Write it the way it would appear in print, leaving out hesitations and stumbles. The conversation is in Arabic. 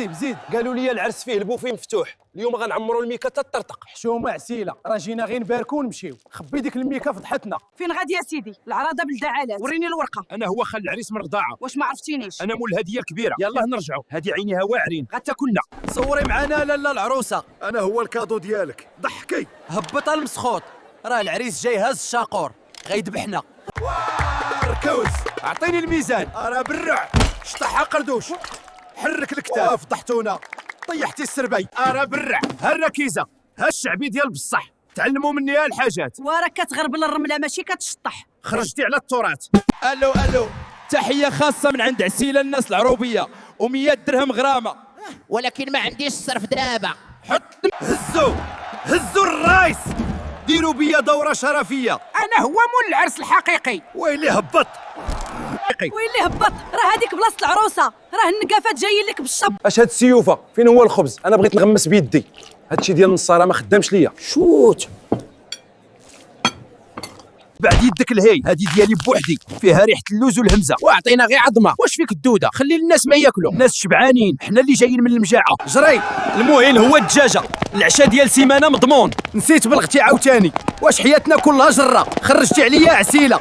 حسيب زيد. قالوا لي العرس فيه البوفيه مفتوح، اليوم غنعمروا الميكا تطرطق. حشومه عسيله، راه جينا غير نباركو ونمشيو. خبي ديك الميكا فضحتنا. فين غادي يا سيدي؟ العراضه بالدعالات، وريني الورقه. انا هو خال العريس من الرضاعه. واش ما عرفتينيش؟ انا مول الهديه الكبيره. يلاه نرجعوا، هذه عينيها واعرين غتاكلنا. صوري معنا لالا العروسه. انا هو الكادو ديالك، ضحكي. هبط المسخوط، راه العريس جاي هاز الشاقور غيذبحنا. ركوز اعطيني الميزان. انا برع شطحها قردوش. حرك الكتاف. فضحتونا، طيحتي السربي. انا برع، ها الركيزه، ها الشعبي ديال بصح. تعلموا مني هالحاجات. وراك كتغربل الرمله ماشي كتشطح. خرجتي على التراث. الو تحيه خاصه من عند عسيله الناس العروبيه و100 درهم غرامه. ولكن ما عنديش الصرف دابا. هزوا الرايس، ديروا بيا دوره شرفيه. انا هو مول العرس الحقيقي. ويلي هبط. ويلي هبط، راه هذيك بلاصه العروسه، راه النقافات جايين لك بالشب. اش هاد السيوفه؟ فين هو الخبز؟ انا بغيت نغمس بيدي. هادشي ديال النصاره ما خدامش ليا. شوت بعد يدك الهي، هادي ديالي بوحدي، فيها ريحه اللوز والهمزه، واعطينا غير عظمه. واش فيك الدوده؟ خلي الناس ما ياكلوا، الناس شبعانين، حنا اللي جايين من المجاعه. جري. المهم هو الدجاجه، العشاء ديال سيمانه مضمون. نسيت بلغتي عاوتاني، واش حياتنا كلها جره؟ خرجتي عليا عسيله.